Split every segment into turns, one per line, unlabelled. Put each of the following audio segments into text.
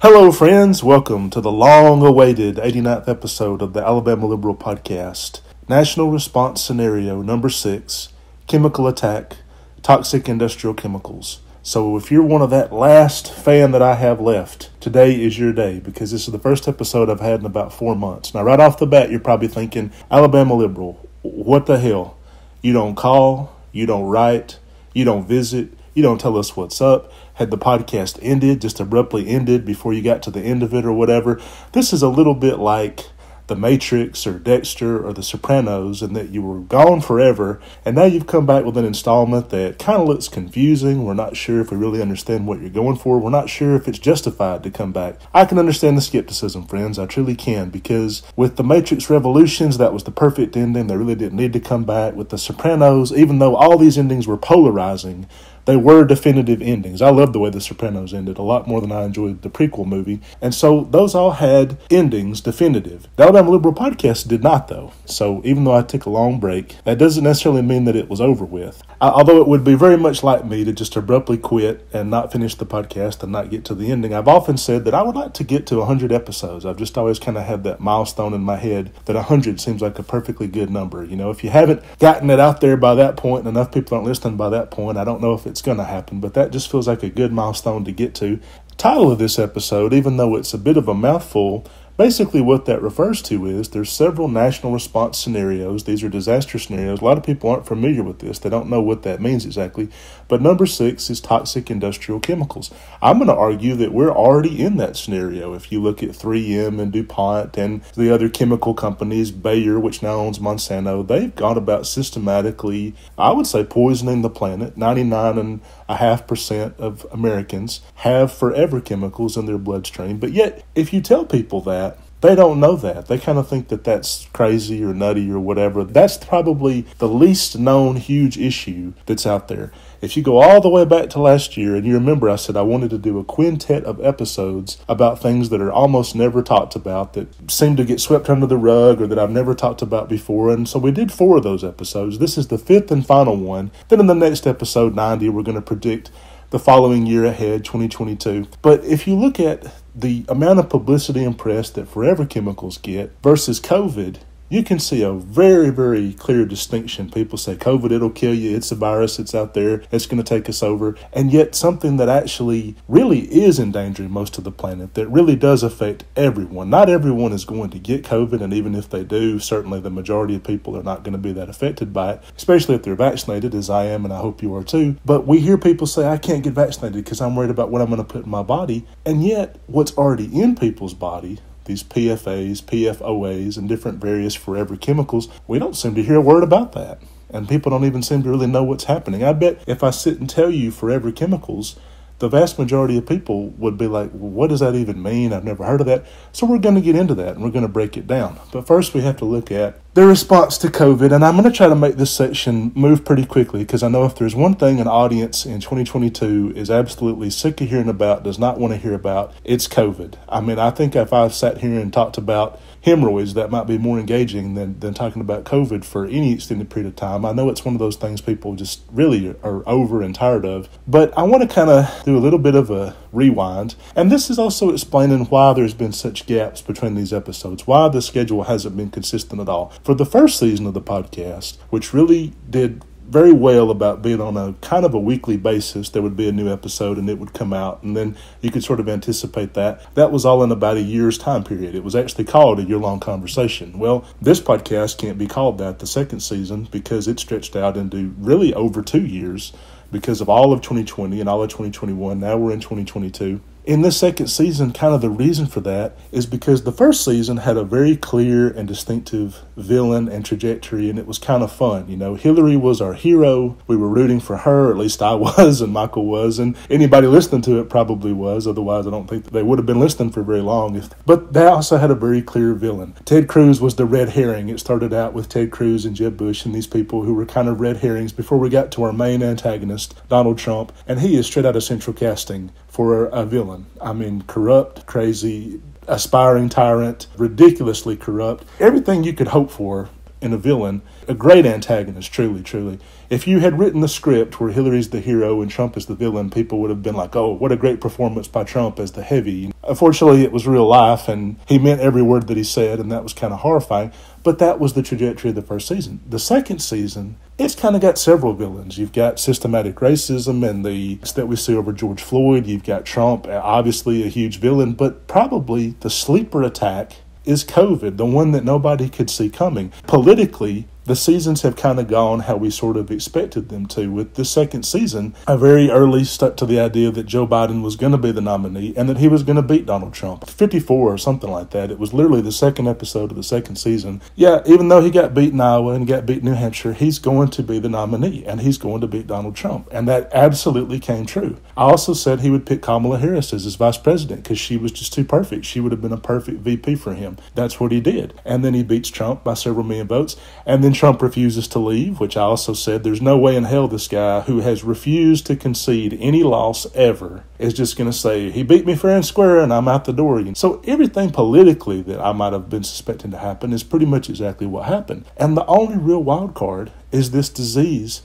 Hello, friends. Welcome to the long-awaited 89th episode of the Alabama Liberal Podcast. National Response Scenario Number 6, Chemical Attack, Toxic Industrial Chemicals. So if you're one of that last fan that I have left, today is your day because this is the first episode I've had in about 4 months. Now, right off the bat, you're probably thinking, Alabama Liberal, what the hell? You don't call, you don't write, you don't visit, you don't tell us what's up. Had the podcast ended, just abruptly ended before you got to the end of it or whatever. This is a little bit like The Matrix or Dexter or The Sopranos, in that you were gone forever and now you've come back with an installment that kind of looks confusing. We're not sure if we really understand what you're going for. We're not sure if it's justified to come back. I can understand the skepticism, friends. I truly can, because with The Matrix Revolutions, that was the perfect ending. They really didn't need to come back. With The Sopranos, even though all these endings were polarizing, they were definitive endings. I love the way The Sopranos ended a lot more than I enjoyed the prequel movie. And so those all had endings definitive. The Alabama Liberal Podcast did not, though. So even though I took a long break, that doesn't necessarily mean that it was over with. Although it would be very much like me to just abruptly quit and not finish the podcast and not get to the ending. I've often said that I would like to get to 100 episodes. I've just always kind of had that milestone in my head that 100 seems like a perfectly good number. You know, if you haven't gotten it out there by that point and enough people aren't listening by that point, I don't know if it's going to happen, but that just feels like a good milestone to get to. Title of this episode, even though it's a bit of a mouthful, basically what that refers to is there's several national response scenarios. These are disaster scenarios. A lot of people aren't familiar with this. They don't know what that means exactly. But number 6 is toxic industrial chemicals. I'm going to argue that we're already in that scenario. If you look at 3M and DuPont and the other chemical companies, Bayer, which now owns Monsanto, they've gone about systematically, I would say, poisoning the planet. 99.5% of Americans have forever chemicals in their bloodstream. But yet, if you tell people that, they don't know that. They kind of think that that's crazy or nutty or whatever. That's probably the least known huge issue that's out there. If you go all the way back to last year, and you remember I said I wanted to do a quintet of episodes about things that are almost never talked about, that seem to get swept under the rug or that I've never talked about before. And so we did 4 of those episodes. This is the 5th and final one. Then in the next episode, 90, we're going to predict the following year ahead, 2022. But if you look at the amount of publicity and press that forever chemicals get versus COVID, you can see a very, very clear distinction. People say COVID, it'll kill you. It's a virus. It's out there. It's going to take us over. And yet something that actually really is endangering most of the planet, that really does affect everyone. Not everyone is going to get COVID. And even if they do, certainly the majority of people are not going to be that affected by it, especially if they're vaccinated, as I am, and I hope you are too. But we hear people say, I can't get vaccinated because I'm worried about what I'm going to put in my body. And yet what's already in people's body, these PFAs, PFOAs, and different various forever chemicals, we don't seem to hear a word about that. And people don't even seem to really know what's happening. I bet if I sit and tell you forever chemicals, the vast majority of people would be like, well, what does that even mean? I've never heard of that. So we're going to get into that and we're going to break it down. But first we have to look at the response to COVID. And I'm going to try to make this section move pretty quickly, because I know if there's one thing an audience in 2022 is absolutely sick of hearing about, does not want to hear about, it's COVID. I mean, I think if I've sat here and talked about hemorrhoids, that might be more engaging than talking about COVID for any extended period of time. I know it's one of those things people just really are over and tired of, but I want to kind of do a little bit of a rewind. And this is also explaining why there's been such gaps between these episodes, why the schedule hasn't been consistent at all. For the first season of the podcast, which really did very well about being on a kind of a weekly basis, there would be a new episode and it would come out, and then you could sort of anticipate that. That was all in about a year's time period. It was actually called A Year-Long Conversation. Well, this podcast can't be called that, the second season, because it stretched out into really over 2 years because of all of 2020 and all of 2021. Now we're in 2022. In this second season, kind of the reason for that is because the first season had a very clear and distinctive villain and trajectory, and it was kind of fun. You know, Hillary was our hero. We were rooting for her, at least I was, and Michael was, and anybody listening to it probably was. Otherwise, I don't think they would have been listening for very long. But they also had a very clear villain. Ted Cruz was the red herring. It started out with Ted Cruz and Jeb Bush and these people who were kind of red herrings before we got to our main antagonist, Donald Trump, and he is straight out of central casting for a villain. I mean, corrupt, crazy, aspiring tyrant, ridiculously corrupt. Everything you could hope for in a villain, a great antagonist, truly, truly. If you had written the script where Hillary's the hero and Trump is the villain, people would have been like, oh, what a great performance by Trump as the heavy. Unfortunately, it was real life, and he meant every word that he said, and that was kind of horrifying. But that was the trajectory of the first season. The second season, it's kind of got several villains. You've got systematic racism and that we see over George Floyd. You've got Trump, obviously a huge villain, but probably the sleeper attack is COVID, the one that nobody could see coming. Politically, the seasons have kind of gone how we sort of expected them to. With the second season, I very early stuck to the idea that Joe Biden was going to be the nominee and that he was going to beat Donald Trump. 54 or something like that. It was literally the second episode of the second season. Yeah, even though he got beat in Iowa and got beat in New Hampshire, he's going to be the nominee and he's going to beat Donald Trump. And that absolutely came true. I also said he would pick Kamala Harris as his vice president because she was just too perfect. She would have been a perfect VP for him. That's what he did. And then he beats Trump by several million votes. And then Trump refuses to leave, which I also said there's no way in hell this guy who has refused to concede any loss ever is just going to say, he beat me fair and square and I'm out the door again. So everything politically that I might have been suspecting to happen is pretty much exactly what happened. And the only real wild card is this disease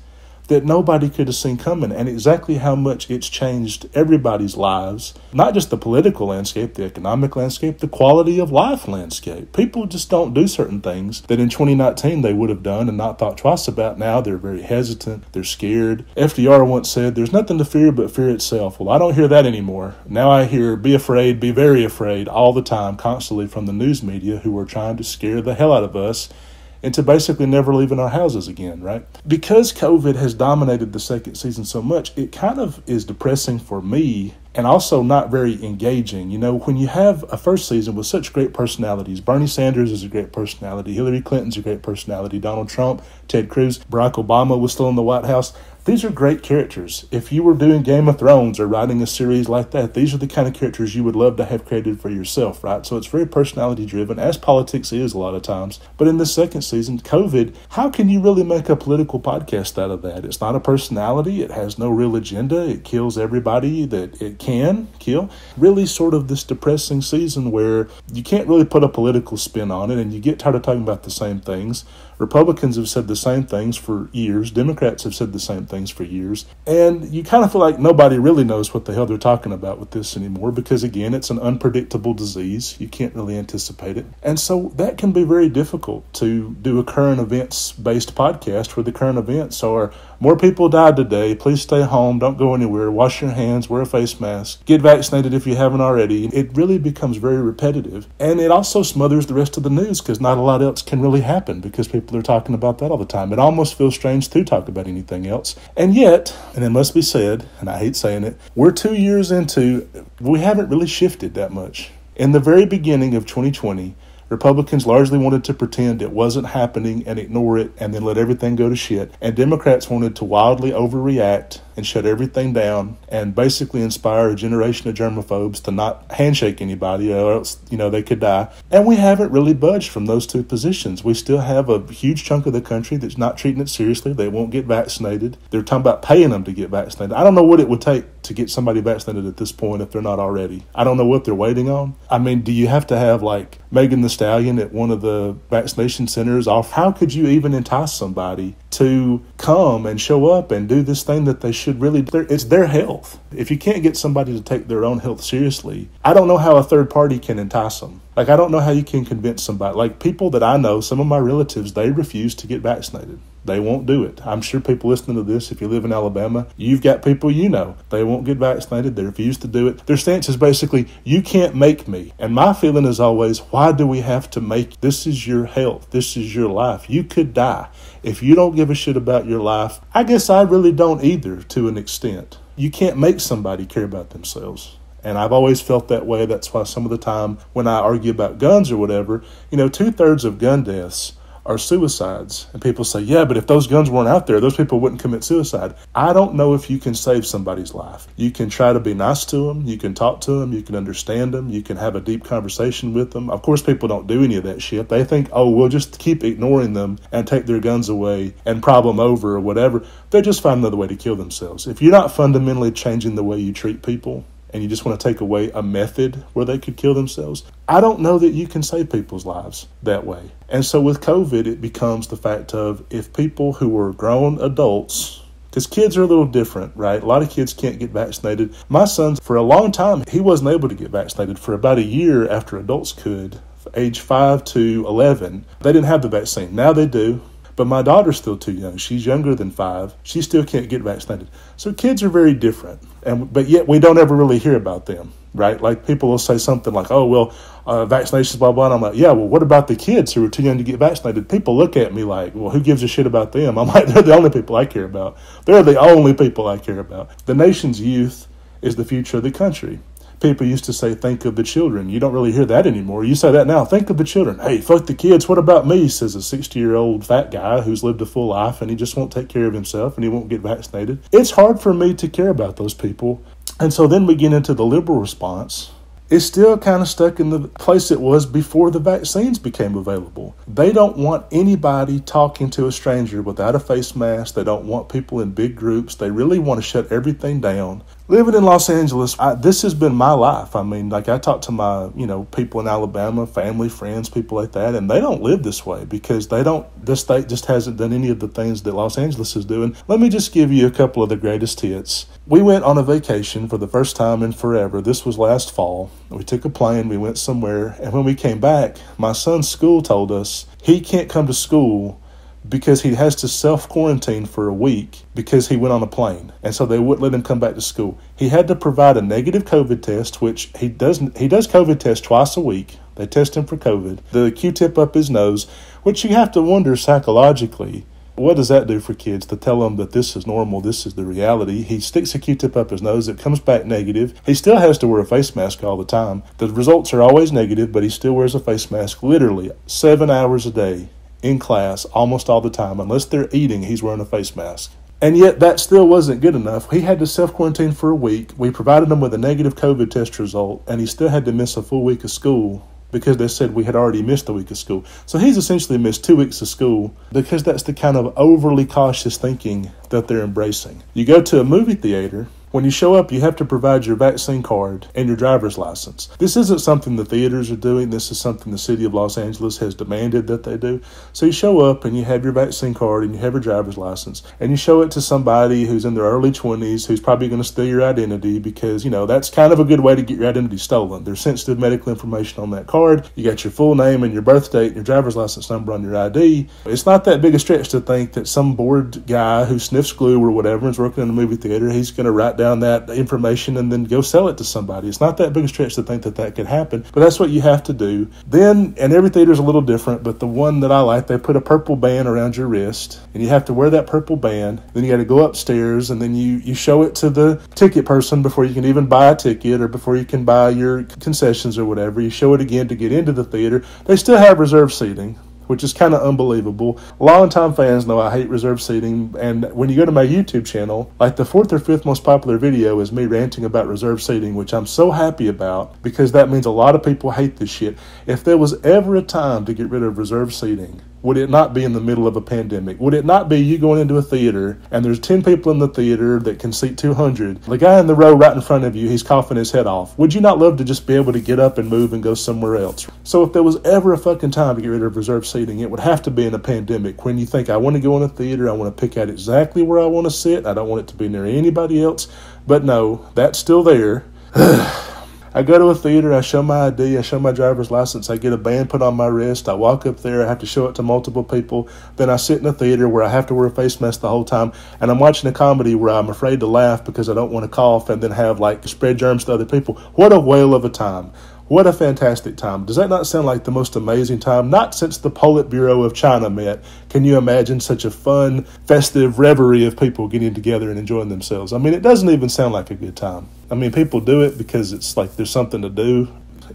that nobody could have seen coming, and exactly how much it's changed everybody's lives, not just the political landscape, the economic landscape, the quality of life landscape. People just don't do certain things that in 2019 they would have done and not thought twice about. Now they're very hesitant, they're scared. FDR once said, there's nothing to fear but fear itself. Well, I don't hear that anymore. Now I hear be afraid, be very afraid all the time, constantly from the news media who are trying to scare the hell out of us into basically never leaving our houses again, right? Because COVID has dominated the second season so much, it kind of is depressing for me and also not very engaging. You know, when you have a first season with such great personalities, Bernie Sanders is a great personality, Hillary Clinton's a great personality, Donald Trump, Ted Cruz, Barack Obama was still in the White House. These are great characters. If you were doing Game of Thrones or writing a series like that, these are the kind of characters you would love to have created for yourself, right? So it's very personality driven, as politics is a lot of times. But in the second season, COVID, how can you really make a political podcast out of that? It's not a personality. It has no real agenda. It kills everybody that it can kill. Really sort of this depressing season where you can't really put a political spin on it and you get tired of talking about the same things. Republicans have said the same things for years. Democrats have said the same things for years. And you kind of feel like nobody really knows what the hell they're talking about with this anymore because, again, it's an unpredictable disease. You can't really anticipate it. And so that can be very difficult to do a current events-based podcast where the current events are more people died today. Please stay home. Don't go anywhere. Wash your hands. Wear a face mask. Get vaccinated if you haven't already. It really becomes very repetitive. And it also smothers the rest of the news because not a lot else can really happen because people are talking about that all the time. It almost feels strange to talk about anything else. And yet, and it must be said, and I hate saying it, we're 2 years into, we haven't really shifted that much. In the very beginning of 2020, Republicans largely wanted to pretend it wasn't happening and ignore it and then let everything go to shit. And Democrats wanted to wildly overreact and shut everything down and basically inspire a generation of germaphobes to not handshake anybody or else, they could die. And we haven't really budged from those two positions. We still have a huge chunk of the country that's not treating it seriously. They won't get vaccinated. They're talking about paying them to get vaccinated. I don't know what it would take to get somebody vaccinated at this point if they're not already. I don't know what they're waiting on. I mean, do you have to have like Megan Thee Stallion at one of the vaccination centers off? How could you even entice somebody to come and show up and do this thing that they should really do? It's their health. If you can't get somebody to take their own health seriously, I don't know how a third party can entice them. Like, I don't know how you can convince somebody. Like, people that I know, some of my relatives, they refuse to get vaccinated. They won't do it. I'm sure people listening to this, if you live in Alabama, you've got people they won't get vaccinated. They refuse to do it. Their stance is basically, you can't make me. And my feeling is always, why do we have to make? This is your health. This is your life. You could die. If you don't give a shit about your life, I guess I really don't either, to an extent. You can't make somebody care about themselves. And I've always felt that way. That's why some of the time when I argue about guns or whatever, 2/3 of gun deaths are suicides. And people say, yeah, but if those guns weren't out there, those people wouldn't commit suicide. I don't know if you can save somebody's life. You can try to be nice to them. You can talk to them. You can understand them. You can have a deep conversation with them. Of course, people don't do any of that shit. They think, we'll just keep ignoring them and take their guns away and problem over or whatever. They just find another way to kill themselves. If you're not fundamentally changing the way you treat people, and you just want to take away a method where they could kill themselves, I don't know that you can save people's lives that way. And so with COVID, it becomes the fact of if people who are grown adults, because kids are a little different, right? A lot of kids can't get vaccinated. My son, for a long time, he wasn't able to get vaccinated for about a year after adults could, age 5 to 11. They didn't have the vaccine. Now they do. But my daughter's still too young. She's younger than 5. She still can't get vaccinated. So kids are very different. But yet we don't ever really hear about them, right? Like people will say something like, oh, well, vaccinations, blah, blah. And I'm like, yeah, well, what about the kids who are too young to get vaccinated? People look at me like, well, who gives a shit about them? I'm like, they're the only people I care about. They're the only people I care about. The nation's youth is the future of the country. People used to say, think of the children. You don't really hear that anymore. You say that now, think of the children. Hey, fuck the kids. What about me? Says a 60-year-old fat guy who's lived a full life and he just won't take care of himself and he won't get vaccinated. It's hard for me to care about those people. And so then we get into the liberal response. It's still kind of stuck in the place it was before the vaccines became available. They don't want anybody talking to a stranger without a face mask. They don't want people in big groups. They really want to shut everything down. Living in Los Angeles, this has been my life. I mean, like I talk to my, people in Alabama, family, friends, people like that, and they don't live this way because this state just hasn't done any of the things that Los Angeles is doing. Let me just give you a couple of the greatest hits. We went on a vacation for the first time in forever. This was last fall. We took a plane, we went somewhere, and when we came back, my son's school told us he can't come to school because he has to self-quarantine for a week because he went on a plane. And so they wouldn't let him come back to school. He had to provide a negative COVID test, which he does COVID tests twice a week. They test him for COVID. The Q-tip up his nose, which you have to wonder psychologically, what does that do for kids to tell them that this is normal, this is the reality? He sticks a Q-tip up his nose, it comes back negative. He still has to wear a face mask all the time. The results are always negative, but he still wears a face mask literally 7 hours a day in class almost all the time. Unless they're eating, he's wearing a face mask. And yet that still wasn't good enough. He had to self-quarantine for a week. We provided him with a negative COVID test result, and he still had to miss a full week of school because they said we had already missed a week of school. So he's essentially missed 2 weeks of school because that's the kind of overly cautious thinking that they're embracing. You go to a movie theater. When you show up, you have to provide your vaccine card and your driver's license. This isn't something the theaters are doing. This is something the city of Los Angeles has demanded that they do. So you show up and you have your vaccine card and you have your driver's license and you show it to somebody who's in their early 20s who's probably going to steal your identity because, that's kind of a good way to get your identity stolen. There's sensitive medical information on that card. You got your full name and your birth date and your driver's license number on your ID. It's not that big a stretch to think that some bored guy who sniffs glue or whatever is working in a movie theater, he's going to write down that information and then go sell it to somebody. It's not that big a stretch to think that could happen, but that's what you have to do. Then, and every theater is a little different, but the one that I like, they put a purple band around your wrist, and you have to wear that purple band. Then you got to go upstairs, and then you show it to the ticket person before you can even buy a ticket or before you can buy your concessions or whatever. You show it again to get into the theater. They still have reserved seating, which is kind of unbelievable. Long-time fans know I hate reserved seating, and when you go to my YouTube channel, like the 4th or 5th most popular video is me ranting about reserved seating, which I'm so happy about because that means a lot of people hate this shit. If there was ever a time to get rid of reserved seating, would it not be in the middle of a pandemic? Would it not be you going into a theater and there's 10 people in the theater that can seat 200? The guy in the row right in front of you, he's coughing his head off. Would you not love to just be able to get up and move and go somewhere else? So if there was ever a fucking time to get rid of reserved seating, it would have to be in a pandemic when you think, I want to go in a theater, I want to pick out exactly where I want to sit, I don't want it to be near anybody else. But no, that's still there. I go to a theater, I show my ID, I show my driver's license, I get a band put on my wrist, I walk up there, I have to show it to multiple people, then I sit in a theater where I have to wear a face mask the whole time, and I'm watching a comedy where I'm afraid to laugh because I don't want to cough and then have spread germs to other people. What a whale of a time. What a fantastic time. Does that not sound like the most amazing time? Not since the Politburo of China met. Can you imagine such a fun, festive reverie of people getting together and enjoying themselves? I mean, it doesn't even sound like a good time. I mean, people do it because it's like there's something to do.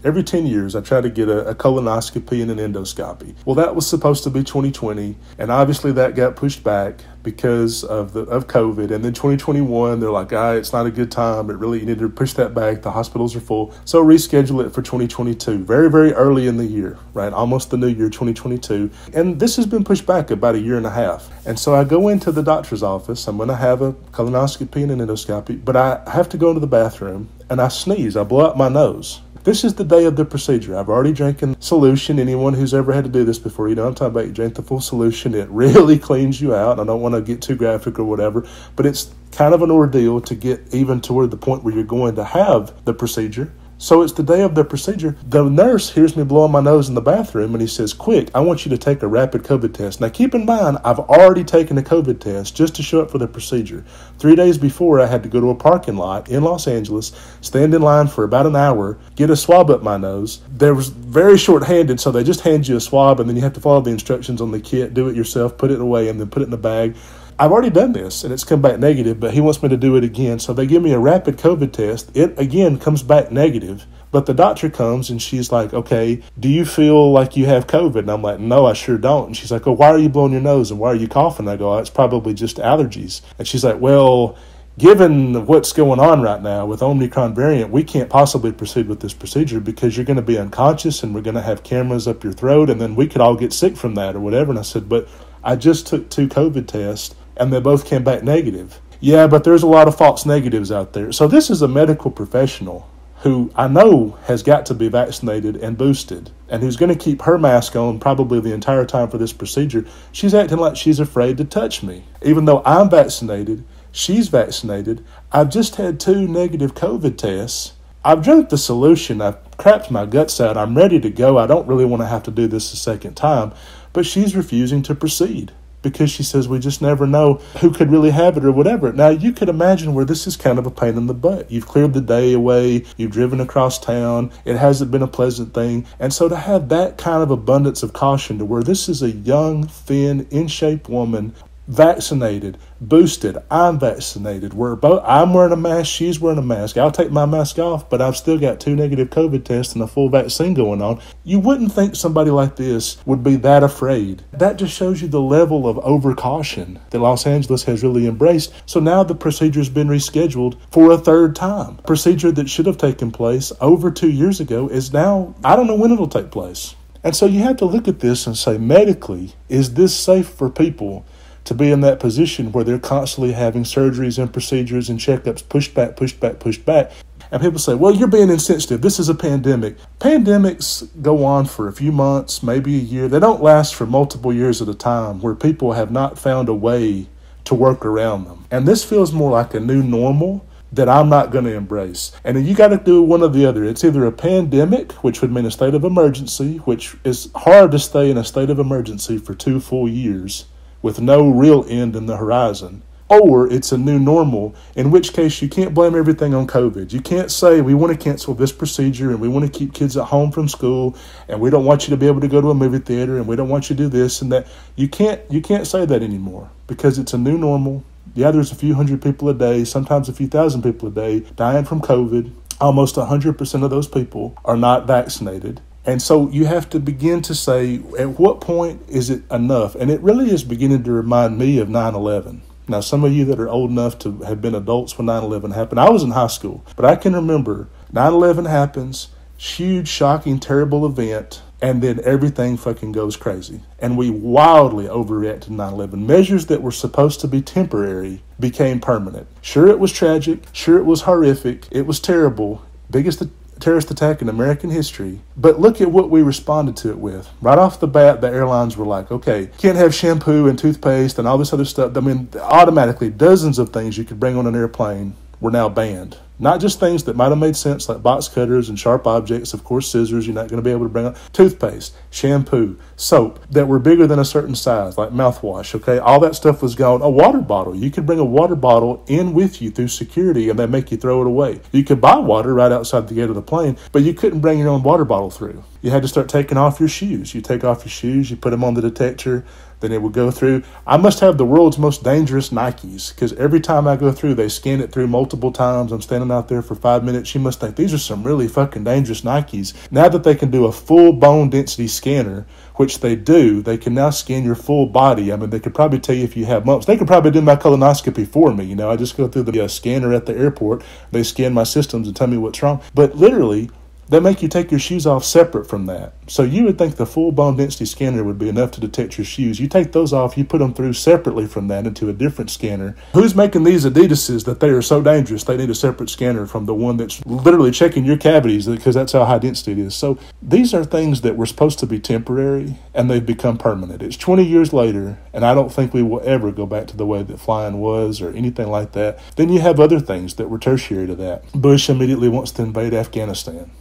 Every 10 years, I try to get a colonoscopy and an endoscopy. Well, that was supposed to be 2020, and obviously that got pushed back because of COVID. And then 2021, they're like, it's not a good time. You need to push that back. The hospitals are full. So reschedule it for 2022, very, very early in the year, right? Almost the new year, 2022. And this has been pushed back about 1.5 years. And so I go into the doctor's office. I'm going to have a colonoscopy and an endoscopy, but I have to go into the bathroom. and I sneeze. I blow out my nose. This is the day of the procedure. I've already drinking solution. Anyone who's ever had to do this before, you know what I'm talking about. You drink the full solution. It really cleans you out. I don't want to get too graphic or whatever, but it's kind of an ordeal to get even toward the point where you're going to have the procedure. So it's the day of the procedure. The nurse hears me blowing my nose in the bathroom, and he says, quick, I want you to take a rapid COVID test. Now, keep in mind, I've already taken a COVID test just to show up for the procedure. 3 days before, I had to go to a parking lot in Los Angeles, stand in line for about an hour, get a swab up my nose. They was very short-handed, so they just hand you a swab, and then you have to follow the instructions on the kit, do it yourself, put it away, and then put it in a bag. I've already done this, and it's come back negative, but he wants me to do it again. So they give me a rapid COVID test. It, again, comes back negative. But the doctor comes, and she's like, okay, do you feel like you have COVID? And I'm like, no, I sure don't. And she's like, oh, why are you blowing your nose, and why are you coughing? I go, oh, it's probably just allergies. And she's like, well, given what's going on right now with Omicron variant, we can't possibly proceed with this procedure because you're going to be unconscious, and we're going to have cameras up your throat, and then we could all get sick from that or whatever. And I said, but I just took 2 COVID tests, and they both came back negative. Yeah, but there's a lot of false negatives out there. So this is a medical professional who I know has got to be vaccinated and boosted, and who's going to keep her mask on probably the entire time for this procedure. She's acting like she's afraid to touch me. Even though I'm vaccinated, she's vaccinated. I've just had 2 negative COVID tests. I've drank the solution. I've crapped my guts out. I'm ready to go. I don't really want to have to do this a second time. But she's refusing to proceed because she says we just never know who could really have it or whatever. Now, you could imagine where this is kind of a pain in the butt. You've cleared the day away. You've driven across town. It hasn't been a pleasant thing. And so to have that kind of abundance of caution to where this is a young, thin, in-shape woman, vaccinated, boosted, I'm vaccinated. I'm wearing a mask, she's wearing a mask. I'll take my mask off, but I've still got 2 negative COVID tests and a full vaccine going on. You wouldn't think somebody like this would be that afraid. That just shows you the level of overcaution that Los Angeles has really embraced. So now the procedure's been rescheduled for a 3rd time. A procedure that should have taken place over 2 years ago is now, I don't know when it'll take place. And so you have to look at this and say, medically, is this safe for people to be in that position where they're constantly having surgeries and procedures and checkups pushed back, pushed back, pushed back? And people say, well, you're being insensitive. This is a pandemic. Pandemics go on for a few months, maybe a year. They don't last for multiple years at a time where people have not found a way to work around them. And this feels more like a new normal that I'm not going to embrace. And you got to do one or the other. It's either a pandemic, which would mean a state of emergency, which is hard to stay in a state of emergency for 2 full years with no real end in the horizon, or it's a new normal, in which case you can't blame everything on COVID. You can't say we want to cancel this procedure and we want to keep kids at home from school and we don't want you to be able to go to a movie theater and we don't want you to do this and that. You can't say that anymore because it's a new normal. Yeah, there's a few hundred people a day, sometimes a few thousand people a day dying from COVID. Almost 100% of those people are not vaccinated. And so you have to begin to say, at what point is it enough? And it really is beginning to remind me of 9/11. Now, some of you that are old enough to have been adults when 9/11 happened, I was in high school, but I can remember 9/11 happens, huge, shocking, terrible event, and then everything fucking goes crazy. And we wildly overreacted to 9/11. Measures that were supposed to be temporary became permanent. Sure, it was tragic. Sure, it was horrific. It was terrible. Biggest terrorist attack in American history. But look at what we responded to it with. Right off the bat, the airlines were like, okay, can't have shampoo and toothpaste and all this other stuff. I mean, automatically dozens of things you could bring on an airplane were now banned. Not just things that might have made sense like box cutters and sharp objects, of course scissors, you're not going to be able to bring up toothpaste, shampoo, soap that were bigger than a certain size, like mouthwash, okay? All that stuff was gone. A water bottle. You could bring a water bottle in with you through security and they make you throw it away. You could buy water right outside the gate of the plane, but you couldn't bring your own water bottle through. You had to start taking off your shoes. You take off your shoes, you put them on the detector, then it would go through. I must have the world's most dangerous Nikes because every time I go through, they scan it through multiple times. I'm standing out there for 5 minutes. You must think these are some really fucking dangerous Nikes. Now that they can do a full bone density scanner, which they do, they can now scan your full body. I mean, they could probably tell you if you have bumps. They could probably do my colonoscopy for me. You know, I just go through the scanner at the airport. They scan my systems and tell me what's wrong. But literally, they make you take your shoes off separate from that. So you would think the full bone density scanner would be enough to detect your shoes. You take those off, you put them through separately from that into a different scanner. Who's making these Adidases that they are so dangerous they need a separate scanner from the one that's literally checking your cavities, because that's how high density it is? So these are things that were supposed to be temporary, and they've become permanent. It's 20 years later, and I don't think we will ever go back to the way that flying was or anything like that. Then you have other things that were tertiary to that. Bush immediately wants to invade Afghanistan.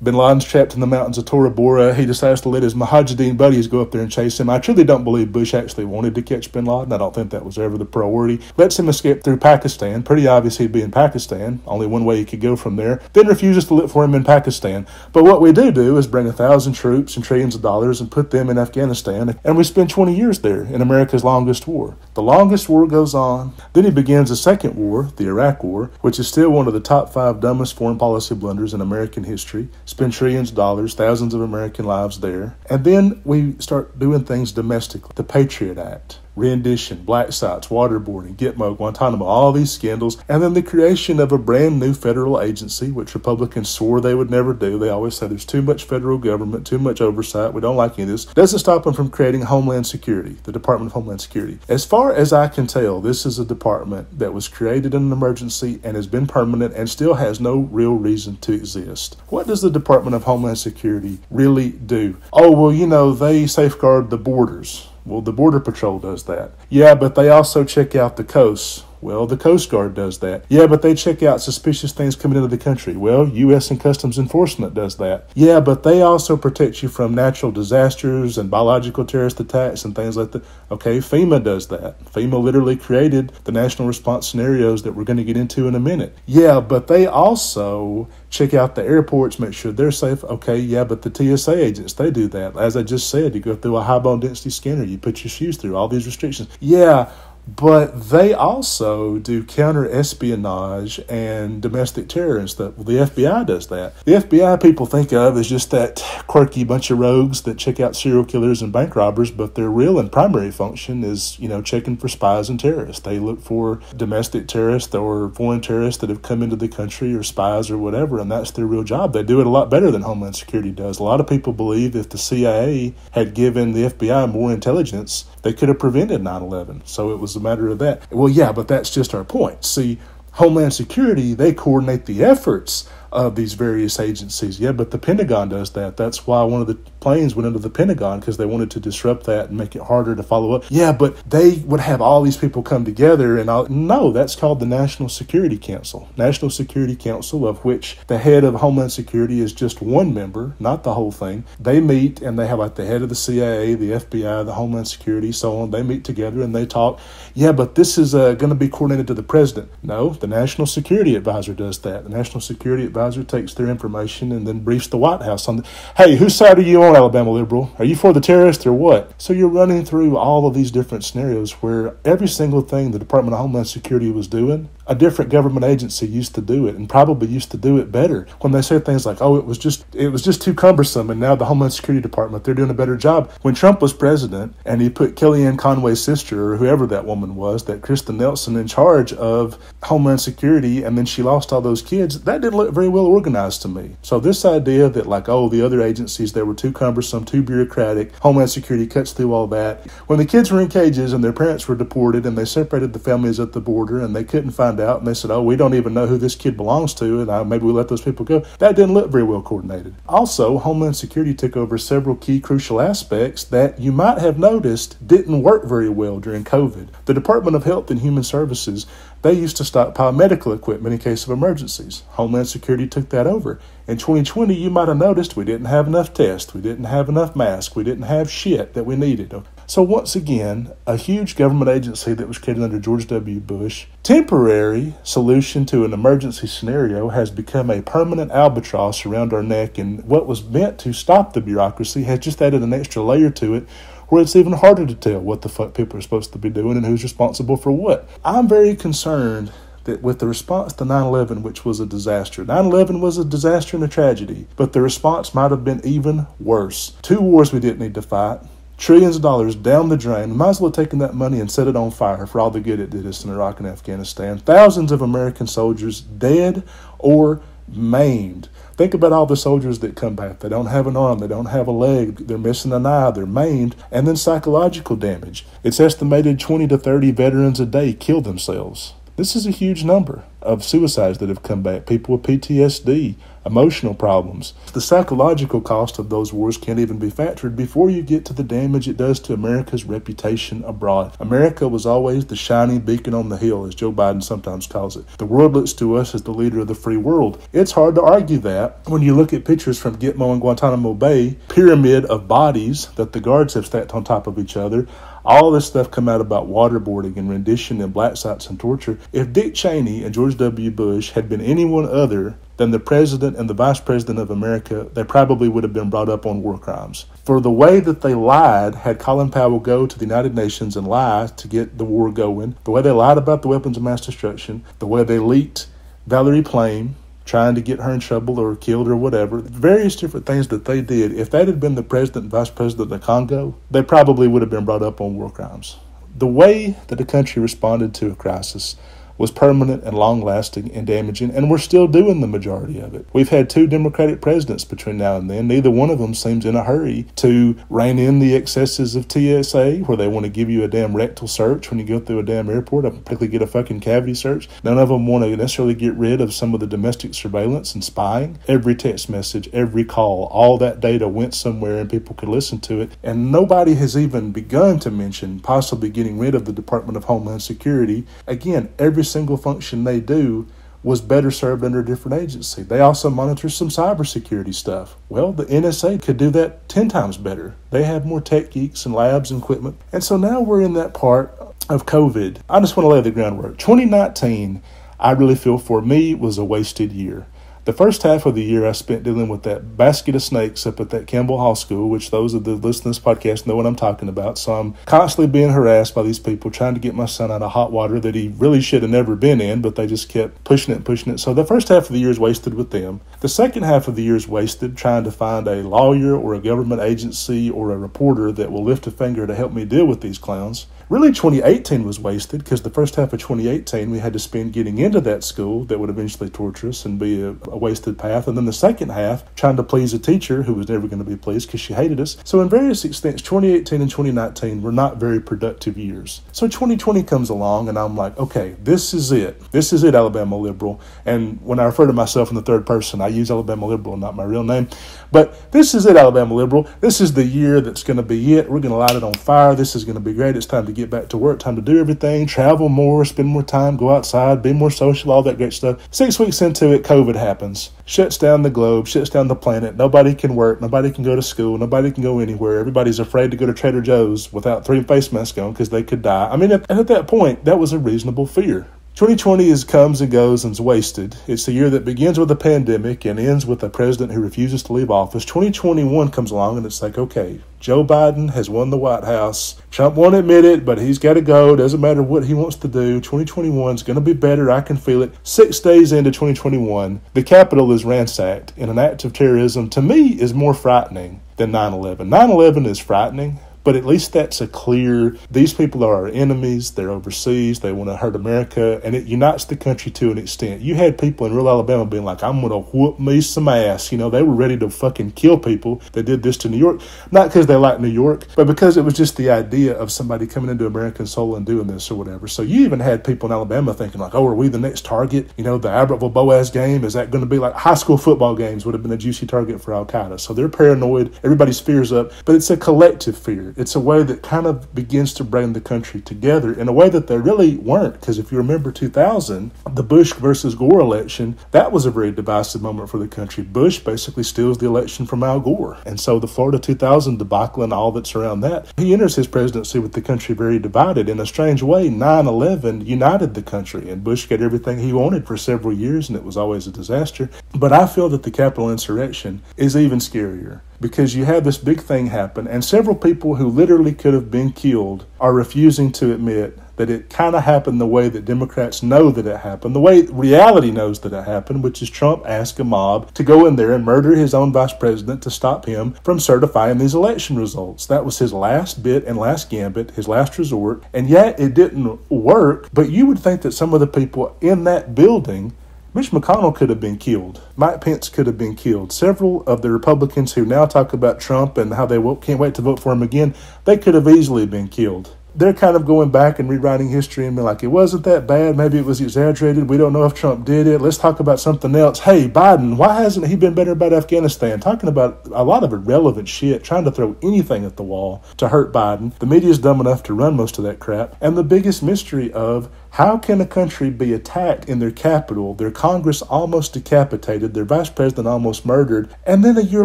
Bin Laden's trapped in the mountains of Tora Bora. He decides to let his Mujahideen buddies go up there and chase him. I truly don't believe Bush actually wanted to catch Bin Laden. I don't think that was ever the priority. Lets him escape through Pakistan. Pretty obvious he'd be in Pakistan. Only one way he could go from there. Then refuses to look for him in Pakistan. But what we do is bring 1,000 troops and trillions of dollars and put them in Afghanistan. And we spend 20 years there in America's longest war. The longest war goes on. Then he begins a second war, the Iraq War, which is still one of the top 5 dumbest foreign policy blunders in American history. Spend trillions of dollars, thousands of American lives there. And then we start doing things domestically. The Patriot Act, rendition, black sites, waterboarding, Gitmo, Guantanamo, all these scandals, and then the creation of a brand new federal agency, which Republicans swore they would never do. They always say there's too much federal government, too much oversight, we don't like any of this. Doesn't stop them from creating Homeland Security, the Department of Homeland Security. As far as I can tell, this is a department that was created in an emergency and has been permanent and still has no real reason to exist. What does the Department of Homeland Security really do? Oh, well, they safeguard the borders. Well, the Border Patrol does that. Yeah, but they also check out the coast. Well, the Coast Guard does that. Yeah, but they check out suspicious things coming into the country. Well, U.S. and Customs Enforcement does that. Yeah, but they also protect you from natural disasters and biological terrorist attacks and things like that. Okay, FEMA does that. FEMA literally created the national response scenarios that we're going to get into in a minute. Yeah, but they also check out the airports, make sure they're safe. Okay, yeah, but the TSA agents, they do that. As I just said, you go through a high bone density scanner, you put your shoes through, all these restrictions. Yeah, but they also do counter-espionage and domestic terror and stuff. Well, the FBI does that. The FBI people think of as just that quirky bunch of rogues that check out serial killers and bank robbers, but their real and primary function is, checking for spies and terrorists. They look for domestic terrorists or foreign terrorists that have come into the country, or spies or whatever, and that's their real job. They do it a lot better than Homeland Security does. A lot of people believe if the CIA had given the FBI more intelligence, they could have prevented 9/11. So it was a matter of that. Well, yeah, but that's just our point. See, Homeland Security, they coordinate the efforts of these various agencies. Yeah, but the Pentagon does that. That's why one of the planes went into the Pentagon, because they wanted to disrupt that and make it harder to follow up. Yeah, but they would have all these people come together and all. No, that's called the National Security Council. National Security Council, of which the head of Homeland Security is just one member, not the whole thing. They meet and they have like the head of the CIA, the FBI, the Homeland Security, so on. They meet together and they talk. Yeah, but this is going to be coordinated to the president. No, the National Security Advisor does that. The National Security Advisor takes their information and then briefs the White House on hey, whose side are you on, Alabama liberal? Are you for the terrorists or what? So you're running through all of these different scenarios where every single thing the Department of Homeland Security was doing, a different government agency used to do it, and probably used to do it better. When they say things like, oh, it was just too cumbersome, and now the Homeland Security Department, they're doing a better job. When Trump was president and he put Kellyanne Conway's sister, or whoever that woman was, that Kristen Nelson, in charge of Homeland Security, and then she lost all those kids, that didn't look very well organized to me. So this idea that the other agencies, they were too cumbersome, too bureaucratic, Homeland Security cuts through all that. When the kids were in cages and their parents were deported and they separated the families at the border and they couldn't find out, and they said, oh, we don't even know who this kid belongs to, and maybe we let those people go. That didn't look very well coordinated. Also, Homeland Security took over several key crucial aspects that you might have noticed didn't work very well during COVID. The Department of Health and Human Services, they used to stockpile medical equipment in case of emergencies. Homeland Security took that over. In 2020, you might have noticed we didn't have enough tests, we didn't have enough masks, we didn't have shit that we needed. So once again, a huge government agency that was created under George W. Bush, temporary solution to an emergency scenario, has become a permanent albatross around our neck, and what was meant to stop the bureaucracy has just added an extra layer to it, where it's even harder to tell what the fuck people are supposed to be doing and who's responsible for what. I'm very concerned that with the response to 9/11, which was a disaster. 9/11 was a disaster and a tragedy, but the response might have been even worse. 2 wars we didn't need to fight. Trillions of dollars down the drain. We might as well have taken that money and set it on fire for all the good it did us in Iraq and Afghanistan. Thousands of American soldiers dead or maimed. Think about all the soldiers that come back. They don't have an arm, they don't have a leg, they're missing an eye, they're maimed, and then psychological damage. It's estimated 20 to 30 veterans a day kill themselves. This is a huge number of suicides that have come back. People with PTSD, emotional problems. The psychological cost of those wars can't even be factored before you get to the damage it does to America's reputation abroad. America was always the shining beacon on the hill, as Joe Biden sometimes calls it. The world looks to us as the leader of the free world. It's hard to argue that when you look at pictures from Gitmo and Guantanamo Bay, pyramid of bodies that the guards have stacked on top of each other. All this stuff come out about waterboarding and rendition and black sites and torture. If Dick Cheney and George W. Bush had been anyone other than the president and the vice president of America, they probably would have been brought up on war crimes. For the way that they lied, had Colin Powell go to the United Nations and lie to get the war going, the way they lied about the weapons of mass destruction, the way they leaked Valerie Plame, trying to get her in trouble or killed or whatever, various different things that they did. If that had been the president and vice president of the Congo, they probably would have been brought up on war crimes. The way that the country responded to a crisis was permanent and long-lasting and damaging, and we're still doing the majority of it. We've had 2 Democratic presidents between now and then. Neither one of them seems in a hurry to rein in the excesses of TSA, where they want to give you a damn rectal search when you go through a damn airport, particularly get a fucking cavity search. None of them want to necessarily get rid of some of the domestic surveillance and spying. Every text message, every call, all that data went somewhere and people could listen to it. And nobody has even begun to mention possibly getting rid of the Department of Homeland Security. Again, every single function they do was better served under a different agency. They also monitor some cybersecurity stuff. Well, the NSA could do that 10 times better. They have more tech geeks and labs and equipment. And so now we're in that part of COVID. I just want to lay the groundwork. 2019, I really feel for me, was a wasted year. The first half of the year I spent dealing with that basket of snakes up at that Campbell Hall School, which those of the listeners to this podcast know what I'm talking about. So I'm constantly being harassed by these people trying to get my son out of hot water that he really should have never been in, but they just kept pushing it and pushing it. So the first half of the year is wasted with them. The second half of the year is wasted trying to find a lawyer or a government agency or a reporter that will lift a finger to help me deal with these clowns. Really, 2018 was wasted because the first half of 2018 we had to spend getting into that school that would eventually torture us and be a wasted path. And then the second half trying to please a teacher who was never going to be pleased because she hated us. So in various extents, 2018 and 2019 were not very productive years. So 2020 comes along and I'm like, okay, this is it. This is it, Alabama Liberal. And when I refer to myself in the third person, I use Alabama Liberal, not my real name. But this is it, Alabama Liberal. This is the year that's going to be it. We're going to light it on fire. This is going to be great. It's time to get back to work, time to do everything, travel more, spend more time, go outside, be more social, all that great stuff. 6 weeks into it, COVID happens. Shuts down the globe, shuts down the planet. Nobody can work. Nobody can go to school. Nobody can go anywhere. Everybody's afraid to go to Trader Joe's without 3 face masks on because they could die. I mean, at that point, that was a reasonable fear. 2020 comes and goes and is wasted. It's the year that begins with a pandemic and ends with a president who refuses to leave office. 2021 comes along and it's like, okay, Joe Biden has won the White House. Trump won't admit it, but he's got to go. Doesn't matter what he wants to do. 2021 is going to be better. I can feel it. 6 days into 2021, the Capitol is ransacked in an act of terrorism, to me, is more frightening than 9/11. 9/11 is frightening, but at least that's a clear, these people are our enemies, they're overseas, they want to hurt America, and it unites the country to an extent. You had people in rural Alabama being like, I'm going to whoop me some ass. You know, they were ready to fucking kill people that did this to New York. Not because they like New York, but because it was just the idea of somebody coming into American soil and doing this or whatever. So you even had people in Alabama thinking like, oh, are we the next target? You know, the Albertville-Boaz game, is that going to be like high school football games would have been a juicy target for Al-Qaeda. So they're paranoid, everybody's fears up, but it's a collective fear. It's a way that kind of begins to bring the country together in a way that they really weren't. Because if you remember 2000, the Bush versus Gore election, that was a very divisive moment for the country. Bush basically steals the election from Al Gore. And so the Florida 2000 debacle and all that's around that, he enters his presidency with the country very divided. In a strange way, 9/11 united the country, and Bush got everything he wanted for several years, and it was always a disaster. But I feel that the Capitol insurrection is even scarier, because you have this big thing happen, and several people who literally could have been killed are refusing to admit that it kind of happened the way that Democrats know that it happened, the way reality knows that it happened, which is Trump asked a mob to go in there and murder his own vice president to stop him from certifying these election results. That was his last bit and last gambit, his last resort, and yet it didn't work. But you would think that some of the people in that building Mitch McConnell could have been killed. Mike Pence could have been killed. Several of the Republicans who now talk about Trump and how they can't wait to vote for him again, they could have easily been killed. They're kind of going back and rewriting history and being like, it wasn't that bad. Maybe it was exaggerated. We don't know if Trump did it. Let's talk about something else. Hey, Biden, why hasn't he been better about Afghanistan? Talking about a lot of irrelevant shit, trying to throw anything at the wall to hurt Biden. The media is dumb enough to run most of that crap. And the biggest mystery of how can a country be attacked in their capital, their Congress almost decapitated, their vice president almost murdered, and then a year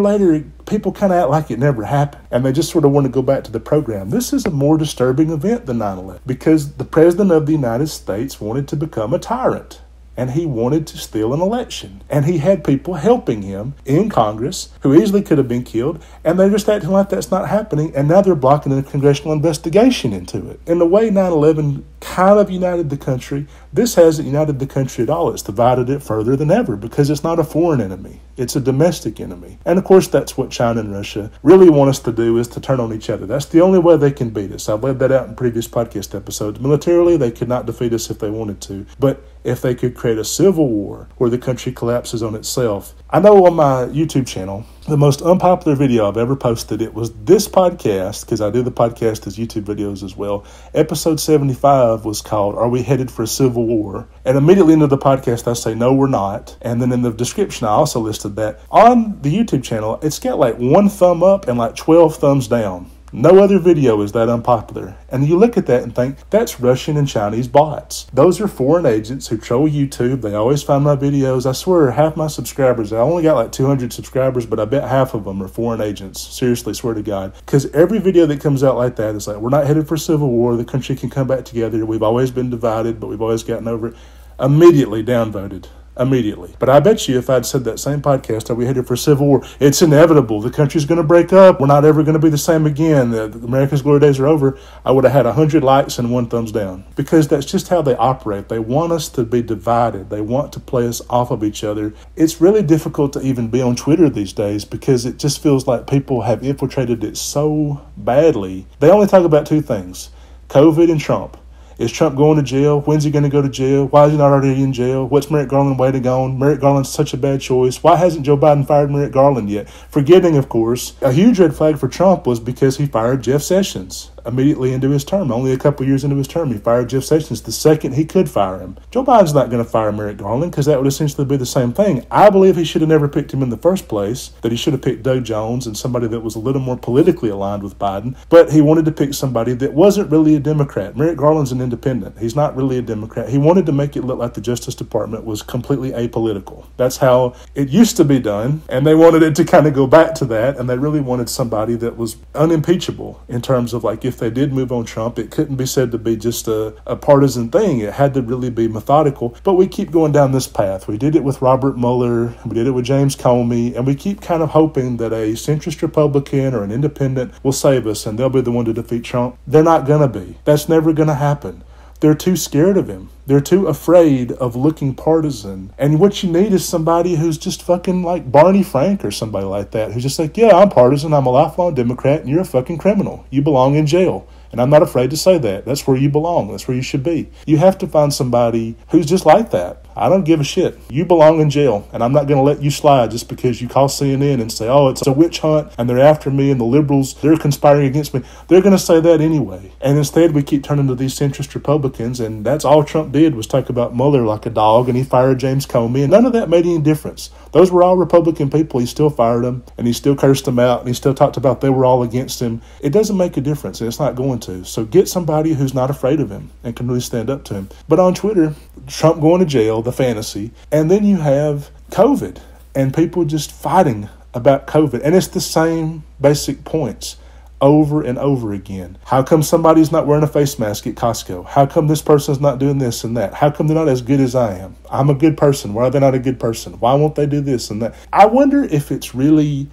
later, people kind of act like it never happened, and they just sort of want to go back to the program. This is a more disturbing event than 9/11, because the president of the United States wanted to become a tyrant. And he wanted to steal an election. And he had people helping him in Congress who easily could have been killed, and they're just acting like that's not happening, and now they're blocking a congressional investigation into it. In the way 9/11 kind of united the country, this hasn't united the country at all. It's divided it further than ever because it's not a foreign enemy. It's a domestic enemy. And of course, that's what China and Russia really want us to do, is to turn on each other. That's the only way they can beat us. I've laid that out in previous podcast episodes. Militarily, they could not defeat us if they wanted to. But if they could create a civil war where the country collapses on itself. I know on my YouTube channel, the most unpopular video I've ever posted, it was this podcast, because I do the podcast as YouTube videos as well. Episode 75 was called, Are We Headed for a Civil War? And immediately into the podcast, I say, no, we're not. And then in the description, I also listed that. On the YouTube channel, it's got like 1 thumb up and like 12 thumbs down. No other video is that unpopular. And you look at that and think, that's Russian and Chinese bots. Those are foreign agents who troll YouTube. They always find my videos. I swear, half my subscribers, I only got like 200 subscribers, but I bet half of them are foreign agents. Seriously, swear to God. Because every video that comes out like that is like, we're not headed for civil war. The country can come back together. We've always been divided, but we've always gotten over it. Immediately downvoted. Immediately. But I bet you if I'd said that same podcast, are we headed for civil war? It's inevitable. The country's going to break up. We're not ever going to be the same again. America's glory days are over. I would have had 100 likes and 1 thumbs down. Because that's just how they operate. They want us to be divided. They want to play us off of each other. It's really difficult to even be on Twitter these days because it just feels like people have infiltrated it so badly. They only talk about 2 things, COVID and Trump. Is Trump going to jail? When's he going to go to jail? Why is he not already in jail? What's Merrick Garland waiting on? Merrick Garland's such a bad choice. Why hasn't Joe Biden fired Merrick Garland yet? Forgetting, of course, a huge red flag for Trump was because he fired Jeff Sessions immediately into his term. Only a couple years into his term, he fired Jeff Sessions the second he could fire him. Joe Biden's not going to fire Merrick Garland because that would essentially be the same thing. I believe he should have never picked him in the first place, that he should have picked Doug Jones and somebody that was a little more politically aligned with Biden, but he wanted to pick somebody that wasn't really a Democrat. Merrick Garland's an independent. He's not really a Democrat. He wanted to make it look like the Justice Department was completely apolitical. That's how it used to be done, and they wanted it to kind of go back to that, and they really wanted somebody that was unimpeachable in terms of like if they did move on Trump, it couldn't be said to be just a partisan thing. It had to really be methodical. But we keep going down this path. We did it with Robert Mueller. We did it with James Comey. And we keep kind of hoping that a centrist Republican or an independent will save us and they'll be the one to defeat Trump. They're not going to be. That's never going to happen. They're too scared of him. They're too afraid of looking partisan. And what you need is somebody who's just fucking like Barney Frank or somebody like that, who's just like, yeah, I'm partisan, I'm a lifelong Democrat, and you're a fucking criminal. You belong in jail. And I'm not afraid to say that. That's where you belong. That's where you should be. You have to find somebody who's just like that. I don't give a shit. You belong in jail, and I'm not going to let you slide just because you call CNN and say, oh, it's a witch hunt, and they're after me, and the liberals, they're conspiring against me. They're going to say that anyway. And instead, we keep turning to these centrist Republicans, and that's all Trump did was talk about Mueller like a dog, and he fired James Comey, and none of that made any difference. Those were all Republican people. He still fired them, and he still cursed them out, and he still talked about they were all against him. It doesn't make a difference, and it's not going to. So get somebody who's not afraid of him and can really stand up to him. But on Twitter, Trump going to jail, the fantasy, and then you have COVID and people just fighting about COVID. And it's the same basic points over and over again. How come somebody's not wearing a face mask at Costco? How come this person's not doing this and that? How come they're not as good as I am? I'm a good person. Why are they not a good person? Why won't they do this and that? I wonder if it's really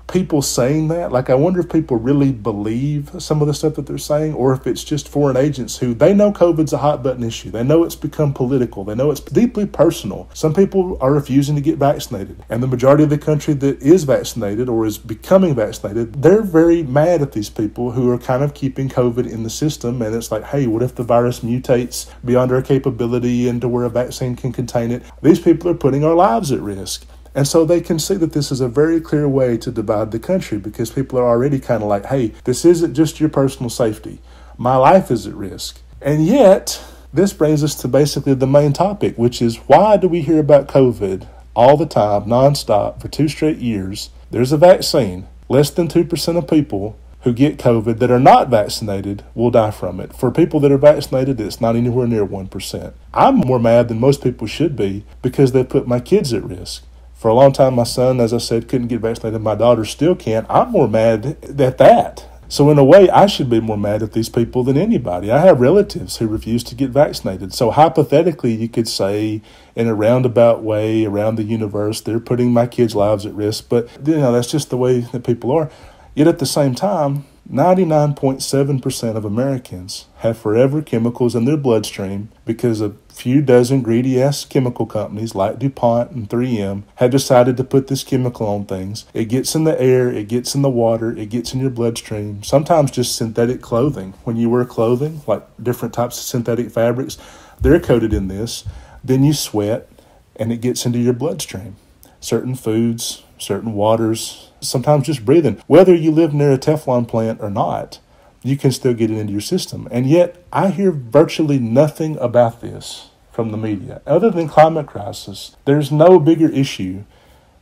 people saying that, like I wonder if people really believe some of the stuff that they're saying, or if it's just foreign agents who, they know COVID's a hot button issue. They know it's become political. They know it's deeply personal. Some people are refusing to get vaccinated, and the majority of the country that is vaccinated or is becoming vaccinated, they're very mad at these people who are kind of keeping COVID in the system. And it's like, hey, what if the virus mutates beyond our capability and to where a vaccine can contain it? These people are putting our lives at risk. And so they can see that this is a very clear way to divide the country, because people are already kind of like, hey, this isn't just your personal safety. My life is at risk. And yet, this brings us to basically the main topic, which is, why do we hear about COVID all the time, nonstop, for 2 straight years? There's a vaccine. Less than 2% of people who get COVID that are not vaccinated will die from it. For people that are vaccinated, it's not anywhere near 1%. I'm more mad than most people should be, because they put my kids at risk. For a long time, my son, as I said, couldn't get vaccinated. My daughter still can't. I'm more mad at that. So in a way, I should be more mad at these people than anybody. I have relatives who refuse to get vaccinated. So hypothetically, you could say in a roundabout way around the universe, they're putting my kids' lives at risk. But, that's just the way that people are. Yet at the same time, 99.7% of Americans have forever chemicals in their bloodstream because a few dozen greedy-ass chemical companies like DuPont and 3M have decided to put this chemical on things. It gets in the air, it gets in the water, it gets in your bloodstream. Sometimes just synthetic clothing. When you wear clothing, like different types of synthetic fabrics, they're coated in this. Then you sweat, and it gets into your bloodstream. Certain foods, certain waters, sometimes just breathing. Whether you live near a Teflon plant or not, you can still get it into your system. And yet, I hear virtually nothing about this from the media. Other than climate crisis, there's no bigger issue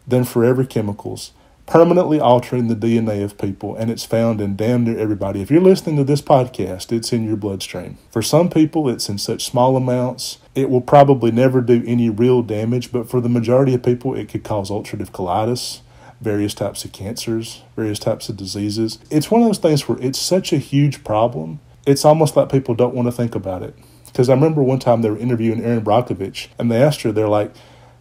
than forever chemicals permanently altering the DNA of people, and it's found in damn near everybody. If you're listening to this podcast, it's in your bloodstream. For some people, it's in such small amounts, it will probably never do any real damage, but for the majority of people, it could cause ulcerative colitis, various types of cancers, various types of diseases. It's one of those things where it's such a huge problem, it's almost like people don't want to think about it. Because I remember one time they were interviewing Erin Brockovich, and they asked her, they're like,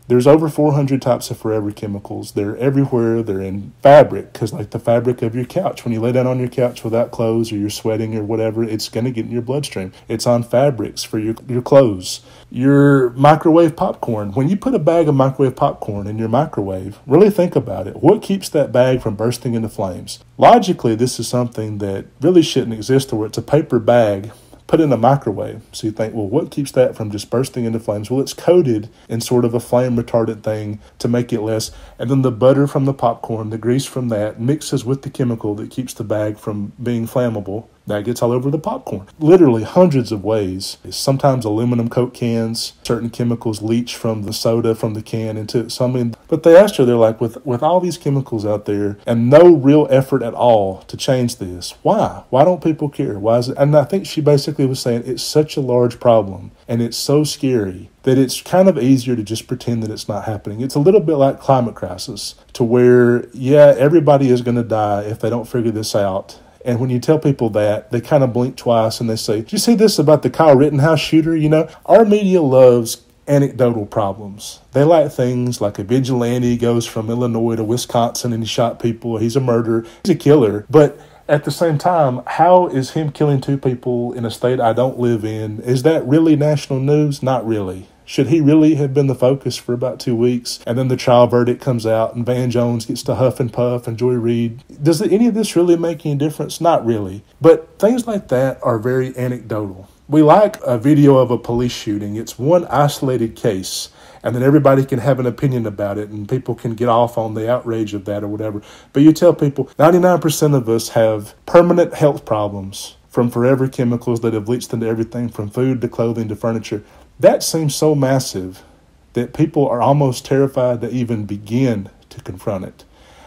there's over 400 types of forever chemicals. They're everywhere. They're in fabric, because like the fabric of your couch. When you lay down on your couch without clothes or you're sweating or whatever, it's going to get in your bloodstream. It's on fabrics for your clothes. Your microwave popcorn. When you put a bag of microwave popcorn in your microwave, really think about it. What keeps that bag from bursting into flames? Logically, this is something that really shouldn't exist, where it's a paper bag put in a microwave. So you think, well, what keeps that from just bursting into flames? Well, it's coated in sort of a flame-retardant thing to make it less. And then the butter from the popcorn, the grease from that, mixes with the chemical that keeps the bag from being flammable. That gets all over the popcorn. Literally hundreds of ways. Sometimes aluminum Coke cans, certain chemicals leach from the soda from the can into something. But they asked her, they're like, with all these chemicals out there and no real effort at all to change this, why? Why don't people care? Why is it? And I think she basically was saying it's such a large problem and it's so scary that it's kind of easier to just pretend that it's not happening. It's a little bit like climate crisis, to where, yeah, everybody is going to die if they don't figure this out. And when you tell people that, they kind of blink twice and they say, did you see this about the Kyle Rittenhouse shooter? Our media loves anecdotal problems. They like things like a vigilante goes from Illinois to Wisconsin and he shot people. He's a murderer. He's a killer. But at the same time, how is him killing 2 people in a state I don't live in? Is that really national news? Not really. Should he really have been the focus for about 2 weeks? And then the trial verdict comes out and Van Jones gets to huff and puff and Joy Reid. Does any of this really make any difference? Not really. But things like that are very anecdotal. We like a video of a police shooting. It's one isolated case, and then everybody can have an opinion about it and people can get off on the outrage of that or whatever. But you tell people 99% of us have permanent health problems from forever chemicals that have leached into everything from food to clothing to furniture. That seems so massive that people are almost terrified to even begin to confront it.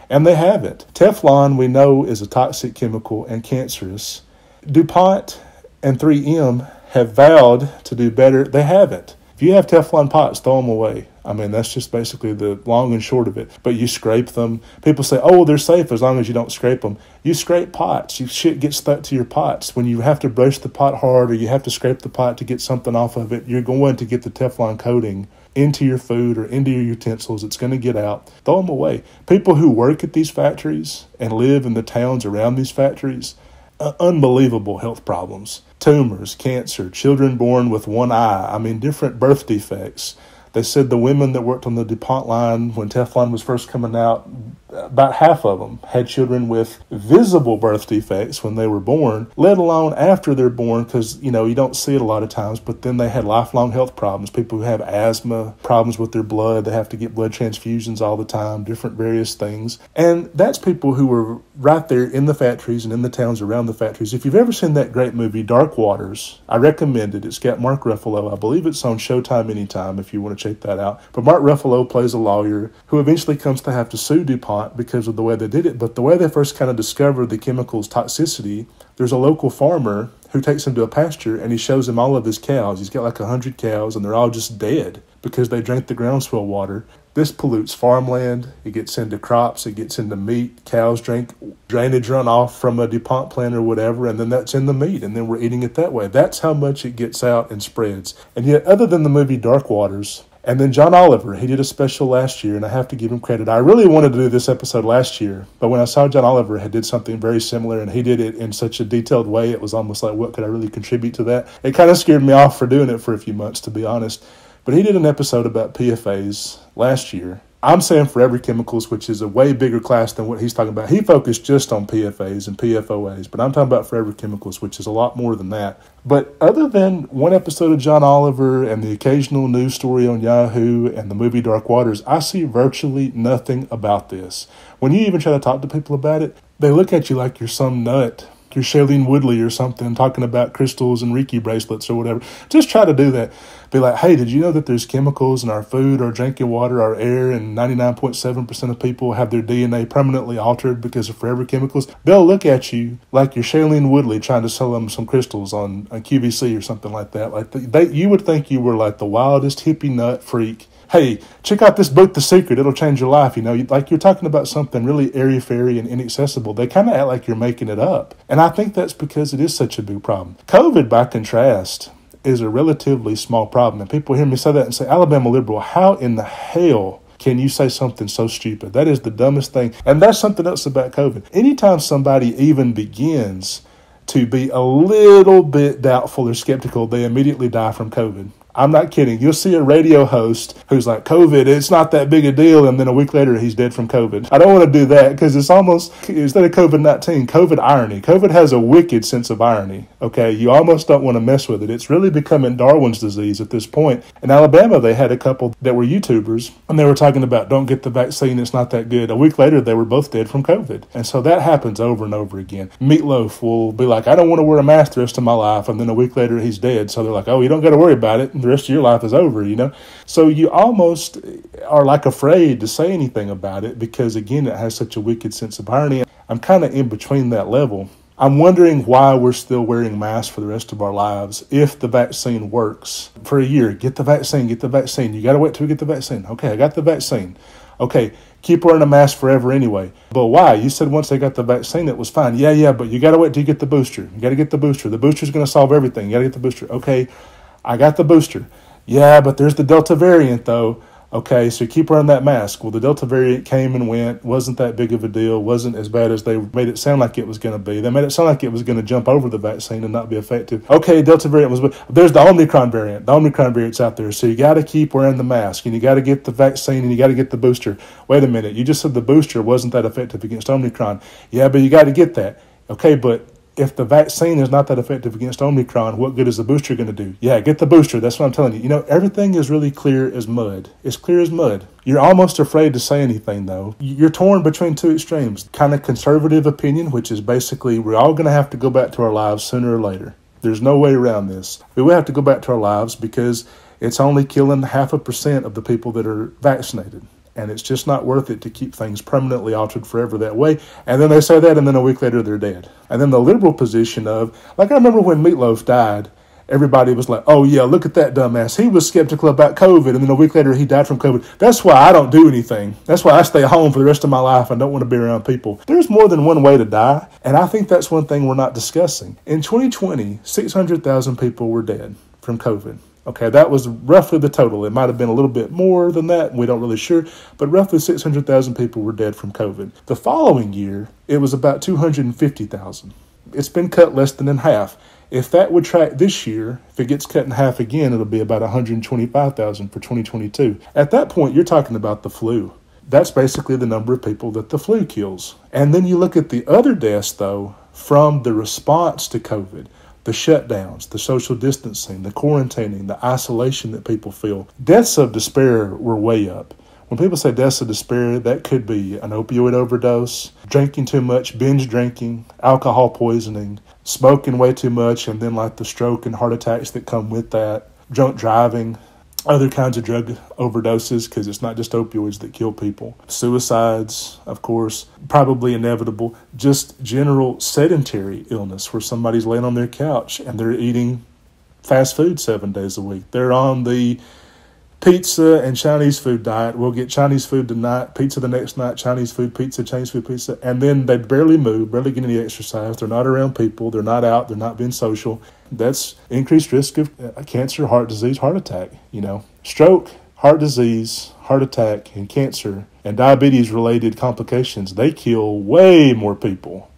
And they haven't. Teflon, we know, is a toxic chemical and cancerous. DuPont and 3M have vowed to do better. They haven't. If you have Teflon pots, throw them away. I mean, that's just basically the long and short of it. But you scrape them. People say, oh, they're safe as long as you don't scrape them. You scrape pots. Shit gets stuck to your pots. When you have to brush the pot hard or you have to scrape the pot to get something off of it, you're going to get the Teflon coating into your food or into your utensils. It's going to get out. Throw them away. People who work at these factories and live in the towns around these factories, unbelievable health problems. Tumors, cancer, children born with one eye. I mean, different birth defects. They said the women that worked on the DuPont line when Teflon was first coming out, about half of them had children with visible birth defects when they were born, let alone after they're born, because, you don't see it a lot of times, but then they had lifelong health problems. People who have asthma, problems with their blood, they have to get blood transfusions all the time, different various things. And that's people who were right there in the factories and in the towns around the factories. If you've ever seen that great movie, Dark Waters, I recommend it. It's got Mark Ruffalo. I believe it's on Showtime anytime if you want to check that out. But Mark Ruffalo plays a lawyer who eventually comes to have to sue DuPont because of the way they did it. But the way they first kind of discovered the chemical's toxicity, there's a local farmer who takes him to a pasture and he shows him all of his cows. He's got like 100 cows and they're all just dead because they drank the groundswell water. This pollutes farmland. It gets into crops. It gets into meat. Cows drink drainage runoff from a DuPont plant or whatever, and then that's in the meat, and then we're eating it that way. That's how much it gets out and spreads. And yet, other than the movie Dark Waters, and then John Oliver, he did a special last year, and I have to give him credit. I really wanted to do this episode last year, but when I saw John Oliver had did something very similar, and he did it in such a detailed way, it was almost like, what could I really contribute to that? It kind of scared me off for doing it for a few months, to be honest. But he did an episode about PFAs last year. I'm saying forever chemicals, which is a way bigger class than what he's talking about. He focused just on PFAs and PFOAs, but I'm talking about forever chemicals, which is a lot more than that. But other than one episode of John Oliver and the occasional news story on Yahoo and the movie Dark Waters, I see virtually nothing about this. When you even try to talk to people about it, they look at you like you're some nut. You're Shailene Woodley or something, talking about crystals and Reiki bracelets or whatever. Just try to do that. Be like, hey, did you know that there's chemicals in our food, our drinking water, our air, and 99.7% of people have their DNA permanently altered because of forever chemicals? They'll look at you like you're Shailene Woodley trying to sell them some crystals on QVC or something like that. Like you would think you were like the wildest hippie nut freak. Hey, check out this book, The Secret. It'll change your life. Like you're talking about something really airy-fairy and inaccessible. They kind of act like you're making it up. And I think that's because it is such a big problem. COVID, by contrast, is a relatively small problem. And people hear me say that and say, Alabama liberal, how in the hell can you say something so stupid? That is the dumbest thing. And that's something else about COVID. Anytime somebody even begins to be a little bit doubtful or skeptical, they immediately die from COVID. I'm not kidding. You'll see a radio host who's like, COVID, it's not that big a deal, and then a week later he's dead from COVID. I don't want to do that because it's almost, instead of COVID-19, COVID irony. COVID has a wicked sense of irony, okay? You almost don't want to mess with it. It's really becoming Darwin's disease at this point. In Alabama, they had a couple that were YouTubers, and they were talking about, don't get the vaccine, it's not that good. A week later, they were both dead from COVID. And so that happens over and over again. Meatloaf will be like, I don't want to wear a mask the rest of my life, and then a week later he's dead. So they're like, oh, you don't got to worry about it. The rest of your life is over, So you almost are like afraid to say anything about it because, again, it has such a wicked sense of irony. I'm kind of in between that level. I'm wondering why we're still wearing masks for the rest of our lives if the vaccine works. For a year, get the vaccine. You got to wait till we get the vaccine. Okay, I got the vaccine. Okay, keep wearing a mask forever anyway. But why? You said once they got the vaccine, it was fine. Yeah, but you got to wait till you get the booster. You got to get the booster. The booster's going to solve everything. You got to get the booster. Okay, I got the booster. Yeah, but there's the Delta variant, though. Okay, so keep wearing that mask. Well, the Delta variant came and went, wasn't that big of a deal, wasn't as bad as they made it sound like it was going to be. They made it sound like it was going to jump over the vaccine and not be effective. Okay, Delta variant was, there's the Omicron variant. The Omicron variant's out there, so you got to keep wearing the mask, and you got to get the vaccine, and you got to get the booster. Wait a minute, you just said the booster wasn't that effective against Omicron. Yeah, but you got to get that. Okay, but if the vaccine is not that effective against Omicron, what good is the booster going to do? Yeah, get the booster. That's what I'm telling you. Everything is really clear as mud. It's clear as mud. You're almost afraid to say anything, though. You're torn between two extremes. Kind of conservative opinion, which is basically we're all going to have to go back to our lives sooner or later. There's no way around this. We will have to go back to our lives because it's only killing 0.5% of the people that are vaccinated. And it's just not worth it to keep things permanently altered forever that way. And then they say that, and then a week later they're dead. And then the liberal position of, like I remember when Meatloaf died, everybody was like, oh yeah, look at that dumbass. He was skeptical about COVID, and then a week later he died from COVID. That's why I don't do anything. That's why I stay home for the rest of my life. I don't want to be around people. There's more than one way to die, and I think that's one thing we're not discussing. In 2020, 600,000 people were dead from COVID. Okay, that was roughly the total. It might have been a little bit more than that. We don't really sure, but roughly 600,000 people were dead from COVID. The following year, it was about 250,000. It's been cut less than in half. If that would track this year, if it gets cut in half again, it'll be about 125,000 for 2022. At that point, you're talking about the flu. That's basically the number of people that the flu kills. And then you look at the other deaths, though, from the response to COVID. The shutdowns, the social distancing, the quarantining, the isolation that people feel. Deaths of despair were way up. When people say deaths of despair, that could be an opioid overdose, drinking too much, binge drinking, alcohol poisoning, smoking way too much, and then like the stroke and heart attacks that come with that, drunk driving, other kinds of drug overdoses, because it's not just opioids that kill people. Suicides, of course, probably inevitable. Just general sedentary illness where somebody's laying on their couch and they're eating fast food 7 days a week. They're on the pizza and Chinese food diet. We'll get Chinese food tonight, pizza the next night, Chinese food, pizza, Chinese food, pizza. And then they barely move, barely get any exercise. They're not around people. They're not out. They're not being social. That's increased risk of cancer, heart disease, heart attack. Stroke, heart disease, heart attack, and cancer, and diabetes-related complications. They kill way more people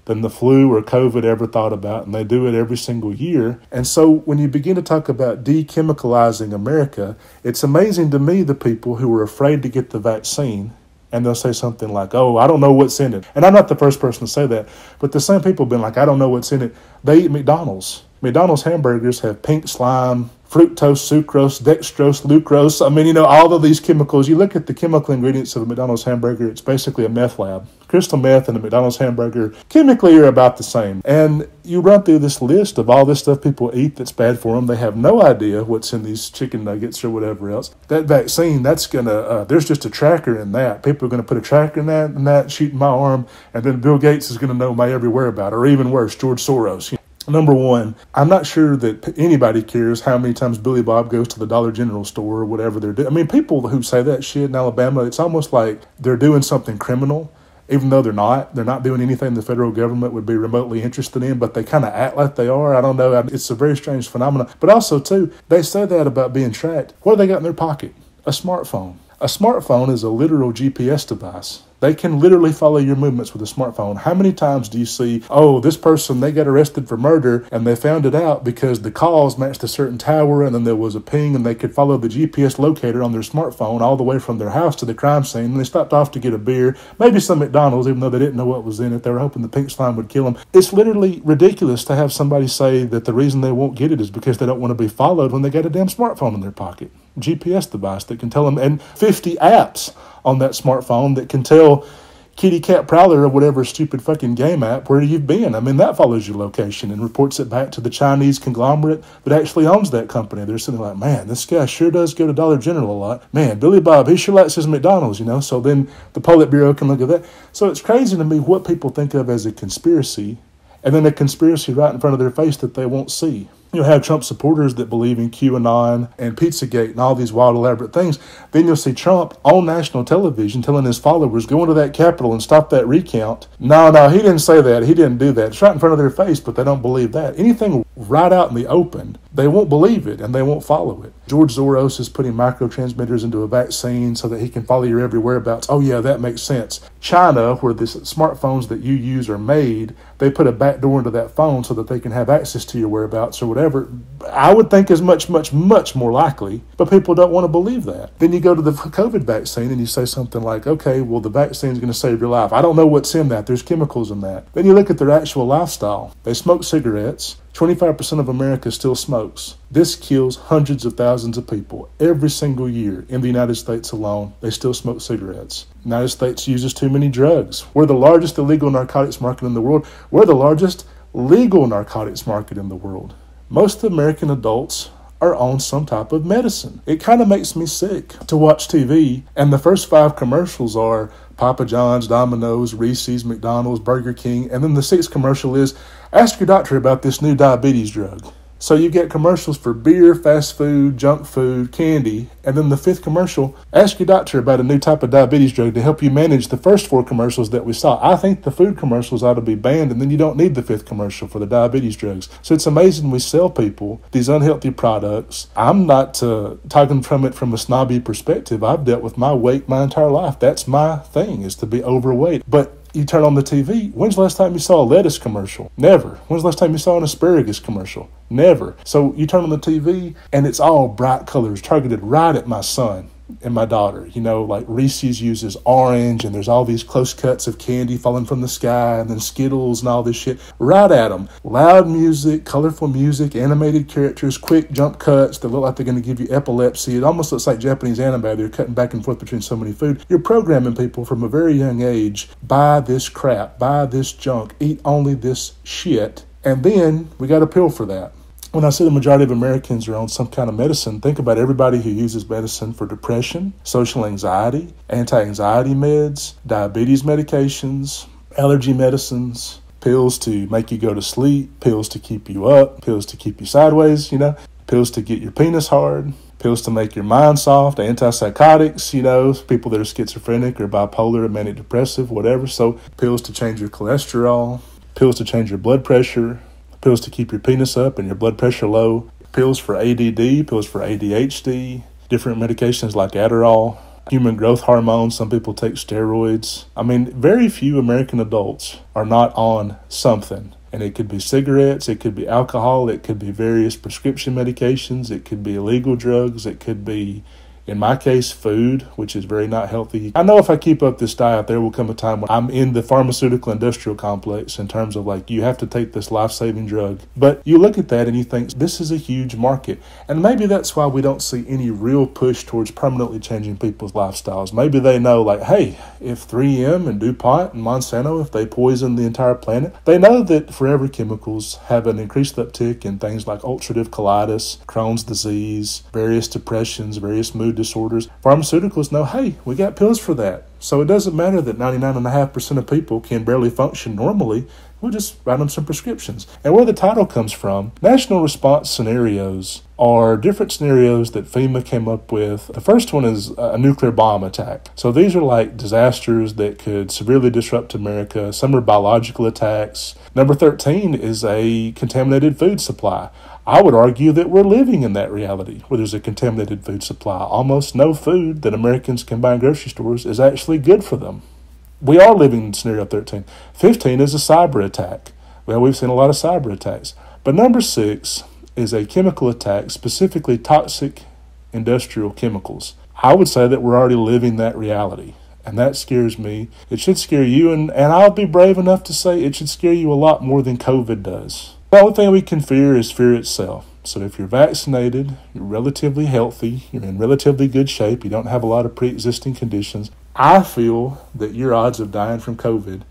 than the flu or COVID ever thought about, and they do it every single year. And so when you begin to talk about dechemicalizing America, it's amazing to me the people who are afraid to get the vaccine, and they'll say something like, oh, I don't know what's in it. And I'm not the first person to say that, but the same people have been like, I don't know what's in it. They eat McDonald's. McDonald's hamburgers have pink slime, fructose, sucrose, dextrose, lucrose. All of these chemicals. You look at the chemical ingredients of a McDonald's hamburger, it's basically a meth lab. Crystal meth and a McDonald's hamburger chemically are about the same. And you run through this list of all this stuff people eat that's bad for them. They have no idea what's in these chicken nuggets or whatever else. That vaccine, that's going to, there's just a tracker in that. People are going to put a tracker in that, shoot in my arm, and then Bill Gates is going to know my every whereabout, or even worse, George Soros. Number one, I'm not sure that anybody cares how many times Billy Bob goes to the Dollar General store or whatever they're doing. People who say that shit in Alabama, it's almost like they're doing something criminal, even though they're not. They're not doing anything the federal government would be remotely interested in, but they kind of act like they are. I don't know. It's a very strange phenomenon. But also, too, they say that about being tracked. What do they got in their pocket? A smartphone. A smartphone is a literal GPS device. They can literally follow your movements with a smartphone. How many times do you see, oh, this person, they got arrested for murder, and they found it out because the calls matched a certain tower, and then there was a ping, and they could follow the GPS locator on their smartphone all the way from their house to the crime scene, and they stopped off to get a beer, maybe some McDonald's, even though they didn't know what was in it. They were hoping the pink slime would kill them. It's literally ridiculous to have somebody say that the reason they won't get it is because they don't want to be followed when they got a damn smartphone in their pocket. GPS device that can tell them, and 50 apps on that smartphone that can tell Kitty Cat Prowler or whatever stupid fucking game app where you've been. That follows your location and reports it back to the Chinese conglomerate that actually owns that company. They're sitting like, man, this guy sure does go to Dollar General a lot. Man, Billy Bob, he sure likes his McDonald's, So then the Politburo can look at that. So it's crazy to me what people think of as a conspiracy, and then a conspiracy right in front of their face that they won't see. You'll have Trump supporters that believe in QAnon and Pizzagate and all these wild, elaborate things. Then you'll see Trump on national television telling his followers, go into that Capitol and stop that recount. No, he didn't say that. He didn't do that. It's right in front of their face, but they don't believe that. Anything right out in the open, they won't believe it and they won't follow it. George Soros is putting microtransmitters into a vaccine so that he can follow your every whereabouts. Oh, yeah, that makes sense. China, where the smartphones that you use are made, they put a back door into that phone so that they can have access to your whereabouts or whatever. I would think is much, much, much more likely, but people don't want to believe that. Then you go to the COVID vaccine and you say something like, okay, well, the vaccine is going to save your life. I don't know what's in that. There's chemicals in that. Then you look at their actual lifestyle. They smoke cigarettes. 25% of America still smokes. This kills hundreds of thousands of people every single year in the United States alone. They still smoke cigarettes. The United States uses too many drugs. We're the largest illegal narcotics market in the world. We're the largest legal narcotics market in the world. Most American adults are on some type of medicine. It kind of makes me sick to watch TV, and the first 5 commercials are Papa John's, Domino's, Reese's, McDonald's, Burger King, and then the 6th commercial is, ask your doctor about this new diabetes drug. So you get commercials for beer, fast food, junk food, candy, and then the fifth commercial, ask your doctor about a new type of diabetes drug to help you manage the first four commercials that we saw. I think the food commercials ought to be banned, and then you don't need the fifth commercial for the diabetes drugs. So it's amazing we sell people these unhealthy products. I'm not talking from it from a snobby perspective. I've dealt with my weight my entire life. That's my thing, is to be overweight. But you turn on the TV, when's the last time you saw a lettuce commercial? Never. When's the last time you saw an asparagus commercial? Never. So you turn on the TV, and it's all bright colors targeted right at my son and my daughter. You know, like Reese's uses orange, and there's all these close cuts of candy falling from the sky, and then Skittles and all this shit right at them. Loud music, colorful music, animated characters, quick jump cuts that look like they're going to give you epilepsy. It almost looks like Japanese anime. They're cutting back and forth between so many food. You're programming people from a very young age, buy this crap, buy this junk, eat only this shit, and then we got a pill for that. When I say the majority of Americans are on some kind of medicine, think about everybody who uses medicine for depression, social anxiety, anti-anxiety meds, diabetes medications, allergy medicines, pills to make you go to sleep, pills to keep you up, pills to keep you sideways, pills to get your penis hard, pills to make your mind soft, antipsychotics, people that are schizophrenic or bipolar or manic depressive, whatever. So pills to change your cholesterol, pills to change your blood pressure, pills to keep your penis up and your blood pressure low, pills for ADD, pills for ADHD, different medications like Adderall, human growth hormones. Some people take steroids. I mean, very few American adults are not on something. And it could be cigarettes, it could be alcohol, it could be various prescription medications, it could be illegal drugs, it could be, in my case, food, which is very not healthy. I know if I keep up this diet, there will come a time when I'm in the pharmaceutical industrial complex in terms of like, you have to take this life-saving drug. But you look at that and you think, this is a huge market. And maybe that's why we don't see any real push towards permanently changing people's lifestyles. Maybe they know like, hey, if 3M and DuPont and Monsanto, if they poison the entire planet, they know that forever chemicals have an increased uptick in things like ulcerative colitis, Crohn's disease, various depressions, various mood disorders. Pharmaceuticals know, hey, we got pills for that. So it doesn't matter that 99.5% of people can barely function normally. We'll just write them some prescriptions. And where the title comes from, national response scenarios are different scenarios that FEMA came up with. The first one is a nuclear bomb attack. So these are like disasters that could severely disrupt America. Some are biological attacks. Number 13 is a contaminated food supply. I would argue that we're living in that reality where there's a contaminated food supply. Almost no food that Americans can buy in grocery stores is actually good for them. We are living in scenario 13. 15 is a cyber attack. Well, we've seen a lot of cyber attacks. But number 6 is a chemical attack, specifically toxic industrial chemicals. I would say that we're already living that reality. And that scares me. It should scare you, and I'll be brave enough to say it should scare you a lot more than COVID does. The only thing we can fear is fear itself. So if you're vaccinated, you're relatively healthy, you're in relatively good shape, you don't have a lot of pre-existing conditions, I feel that your odds of dying from COVID,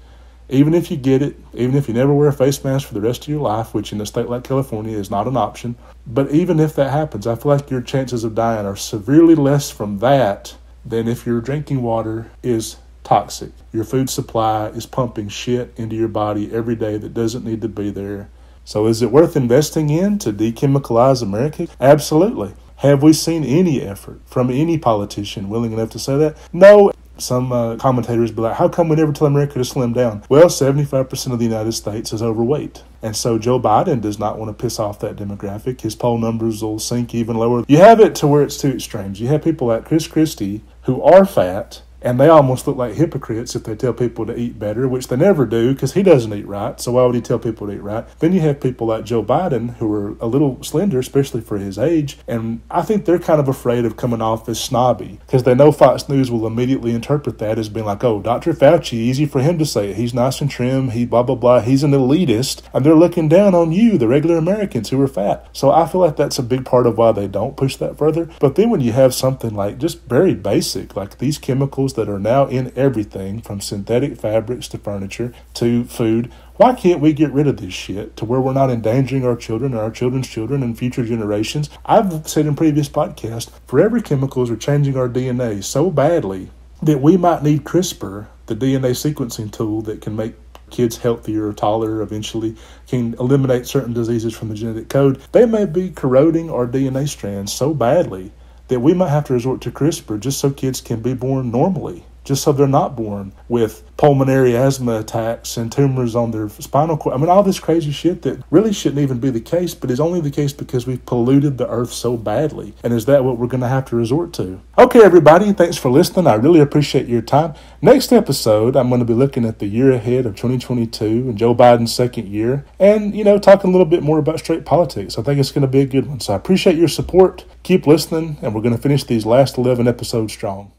even if you get it, even if you never wear a face mask for the rest of your life, which in a state like California is not an option, but even if that happens, I feel like your chances of dying are severely less from that than if your drinking water is toxic. Your food supply is pumping shit into your body every day that doesn't need to be there. So is it worth investing in to dechemicalize America? Absolutely. Have we seen any effort from any politician willing enough to say that? No. Some commentators be like, how come we never tell America to slim down? Well, 75% of the United States is overweight. And so Joe Biden does not want to piss off that demographic. His poll numbers will sink even lower. You have it to where it's two extremes. You have people like Chris Christie who are fat, and they almost look like hypocrites if they tell people to eat better, which they never do because he doesn't eat right. So why would he tell people to eat right? Then you have people like Joe Biden who are a little slender, especially for his age. And I think they're kind of afraid of coming off as snobby because they know Fox News will immediately interpret that as being like, oh, Dr. Fauci, easy for him to say it. He's nice and trim. He blah, blah, blah. He's an elitist. And they're looking down on you, the regular Americans who are fat. So I feel like that's a big part of why they don't push that further. But then when you have something like just very basic, like these chemicals that are now in everything from synthetic fabrics to furniture to food, why can't we get rid of this shit to where we're not endangering our children and our children's children and future generations? I've said in previous podcasts, forever chemicals are changing our DNA so badly that we might need CRISPR, the DNA sequencing tool that can make kids healthier or taller eventually, can eliminate certain diseases from the genetic code, they may be corroding our DNA strands so badly that we might have to resort to CRISPR just so kids can be born normally, just so they're not born with pulmonary asthma attacks and tumors on their spinal cord. I mean, all this crazy shit that really shouldn't even be the case, but is only the case because we've polluted the earth so badly. And is that what we're going to have to resort to? Okay, everybody, thanks for listening. I really appreciate your time. Next episode, I'm going to be looking at the year ahead of 2022 and Joe Biden's second year and, talking a little bit more about straight politics. I think it's going to be a good one. So I appreciate your support. Keep listening, and we're going to finish these last 11 episodes strong.